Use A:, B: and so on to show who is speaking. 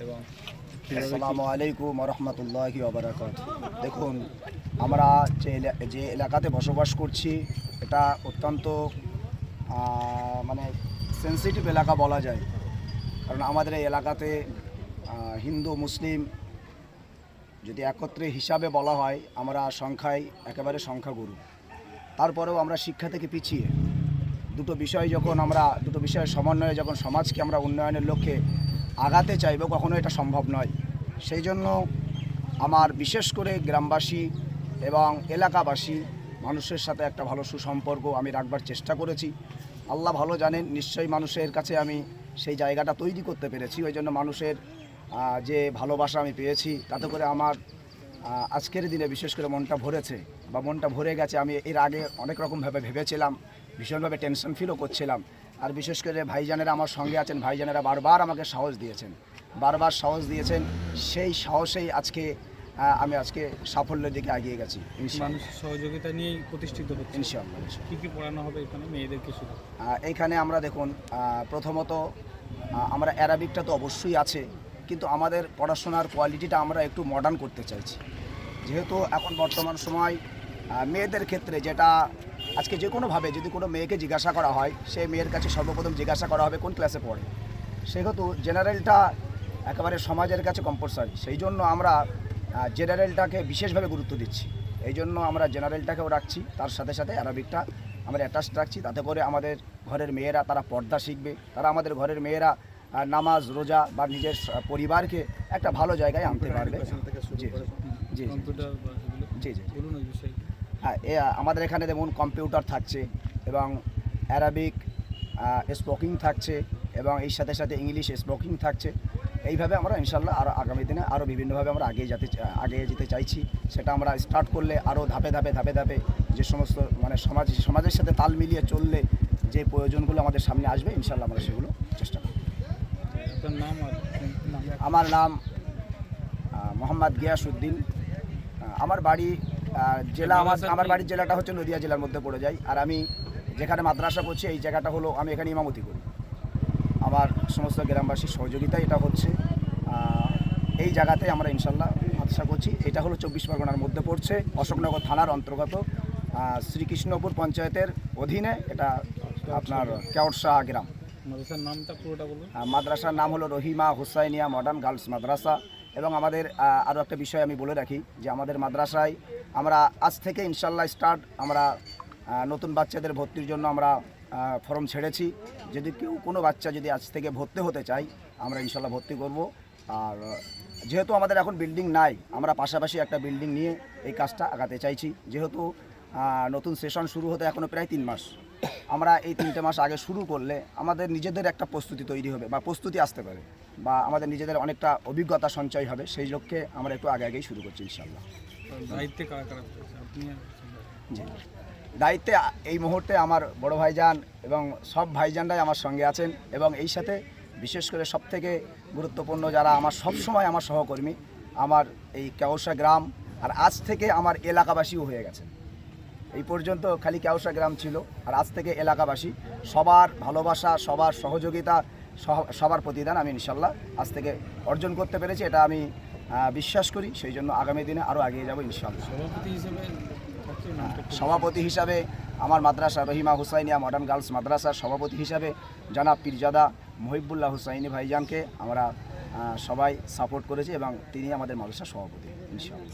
A: এবং
B: আসসালামু আলাইকুম ওয়া রাহমাতুল্লাহি ওয়া বারাকাতুহু। দেখুন, আমরা যে এলাকাতে বসবাস করছি এটা অত্যন্ত মানে সেন্সিটিভ এলাকা বলা যায়। কারণ আমাদের এই এলাকাতে হিন্দু মুসলিম যদি একত্রে হিসাবে বলা হয় আমরা সংখ্যায় একেবারে সংখ্যাগুরু। তারপরেও আমরা শিক্ষা থেকে পিছিয়ে দুটো বিষয়ের সমন্বয়ে যখন সমাজকে আমরা উন্নয়নের লক্ষ্যে আগাতে চাইব, কখনো এটা সম্ভব নয়। সেই জন্য আমার বিশেষ করে গ্রামবাসী এবং এলাকাবাসী মানুষের সাথে একটা ভালো সুসম্পর্ক আমি রাখবার চেষ্টা করেছি। আল্লাহ ভালো জানেন, নিশ্চয়ই মানুষের কাছে আমি সেই জায়গাটা তৈরি করতে পেরেছি। ওই জন্য মানুষের যে ভালোবাসা আমি পেয়েছি, তাতে করে আমার আজকের দিনে বিশেষ করে মনটা ভরেছে বা মনটা ভরে গেছে। আমি এর আগে অনেক রকমভাবে ভেবেছিলাম, ভীষণভাবে টেনশন ফিলও করছিলাম। আর বিশেষ করে ভাইজানেরা আমার সঙ্গে আছেন, ভাইজানেরা বারবার আমাকে সাহস দিয়েছেন। সেই সাহসেই আমি আজকে সাফল্যের দিকে এগিয়ে গেছি।
A: মানুষের সহযোগিতা নিয়েই প্রতিষ্ঠিত হচ্ছে
B: ইনশাআল্লাহ।
A: কী কী পড়ানো হবে এখানে মেয়েদেরকে শুধু?
B: এইখানে আমরা দেখুন, প্রথমত আমরা অ্যারাবিকটা তো অবশ্যই আছে, কিন্তু আমাদের পড়াশোনার কোয়ালিটিটা আমরা একটু মডার্ন করতে চাইছি। যেহেতু এখন বর্তমান সময় মেয়েদের ক্ষেত্রে যেটা আজকে যে কোনোভাবে যদি কোনো মেয়েকে জিজ্ঞাসা করা হয়, সেই মেয়ের কাছে সর্বপ্রথম জিজ্ঞাসা করা হবে কোন ক্লাসে পড়ে। সেহেতু জেনারেলটা একেবারে সমাজের কাছে কম্পালসারি। সেই জন্য আমরা জেনারেলটাকে বিশেষভাবে গুরুত্ব দিচ্ছি। এই জন্য আমরা জেনারেলটাকেও রাখছি, তার সাথে সাথে অ্যারাবিকটা আমরা অ্যাটাচ রাখছি। তাতে করে আমাদের ঘরের মেয়েরা তারা পর্দা শিখবে, তারা আমাদের ঘরের মেয়েরা নামাজ রোজা বা নিজের পরিবারকে একটা ভালো জায়গায় আনতে পারবে। জি জি জি জি
A: বলুন ওই বিষয়ে।
B: হ্যাঁ, আমাদের এখানে যেমন কম্পিউটার থাকছে এবং অ্যারাবিক স্পোকিং থাকছে এবং এই সাথে সাথে ইংলিশ স্পোকিং থাকছে। এইভাবে আমরা ইনশাল্লাহ আরও আগামী দিনে আরও বিভিন্নভাবে আমরা আগিয়ে যেতে চাইছি। সেটা আমরা স্টার্ট করলে আরও ধাপে ধাপে যে সমস্ত মানে সমাজের সাথে তাল মিলিয়ে চললে যে প্রয়োজনগুলো আমাদের সামনে আসবে, ইনশাল্লাহ আমরা সেগুলো চেষ্টা করব।
A: আপনার নাম আর নাম?
B: আমার নাম মোহাম্মদ গিয়াসউদ্দিন। আমার বাড়ির জেলাটা হচ্ছে নদিয়া জেলার মধ্যে পড়ে যায়। আর আমি যেখানে মাদ্রাসা করছি এই জায়গাটা হলো, আমি এখানে ইমামতি করি। আমার সমস্ত গ্রামবাসীর সহযোগিতায় এটা হচ্ছে। এই জায়গাতে আমরা ইনশাল্লাহ মাদ্রাসা করছি। এটা হলো 24 পরগনার মধ্যে পড়ছে, অশোকনগর থানার অন্তর্গত শ্রীকৃষ্ণপুর পঞ্চায়েতের অধীনে। এটা আপনার কেওড়সা গ্রাম।
A: মাদ্রাসার নামটা পুরোটা বলুন।
B: মাদ্রাসার নাম হলো রহিমা হুসাইনিয়া মডার্ন গার্লস মাদ্রাসা। এবং আমাদের আরও একটা বিষয় আমি বলে রাখি যে আমাদের মাদ্রাসায় আমরা আজ থেকে ইনশাল্লাহ আমরা নতুন বাচ্চাদের ভর্তির জন্য আমরা ফর্ম ছেড়েছি। যদি কোনো বাচ্চা যদি আজ থেকে ভর্তি হতে চাই, আমরা ইনশাল্লাহ ভর্তি করব। আর যেহেতু আমাদের এখন বিল্ডিং নাই, আমরা পাশাপাশি একটা বিল্ডিং নিয়ে এই কাজটা আগাতে চাইছি। যেহেতু নতুন সেশন শুরু হতে এখনও প্রায় 3 মাস, আমরা এই 3টে মাস আগে শুরু করলে আমাদের নিজেদের একটা প্রস্তুতি তৈরি হবে বা প্রস্তুতি আসতে পারে, বা আমাদের নিজেদের অনেকটা অভিজ্ঞতা সঞ্চয় হবে। সেই লক্ষ্যে আমরা একটু আগেই শুরু করছি ইনশাল্লাহ।
A: দায়িত্বে কারা কারা রয়েছে? আপনি?
B: জি, দায়িত্বে এই মুহূর্তে আমার বড় ভাইজান এবং সব ভাইজানরাই আমার সঙ্গে আছেন। এবং এই সাথে বিশেষ করে সবথেকে গুরুত্বপূর্ণ যারা আমার সবসময় আমার সহকর্মী, আমার এই কেওড়সা গ্রাম। আর আজ থেকে আমার এলাকাবাসীও হয়ে গেছে। এই পর্যন্ত খালি কেওড়সা গ্রাম ছিল, আর আজ থেকে এলাকাবাসী। সবার ভালোবাসা, সবার সহযোগিতা, সবার প্রতিদান আমি ইনশাল্লাহ আজ থেকে অর্জন করতে পেরেছি, এটা আমি বিশ্বাস করি। সেই জন্য আগামী দিনে আরও এগিয়ে যাব ইনশাল্লাহ। সভাপতি হিসাবে আমার মাদ্রাসা রহিমা হুসাইনিয়া মডার্ন গার্লস মাদ্রাসার সভাপতি হিসাবে জনাব পীরজাদা মহিবুল্লাহ হুসাইনি ভাইজানকে আমরা সবাই সাপোর্ট করেছি এবং তিনি আমাদের মাদ্রাসার সভাপতি ইনশাআল্লাহ।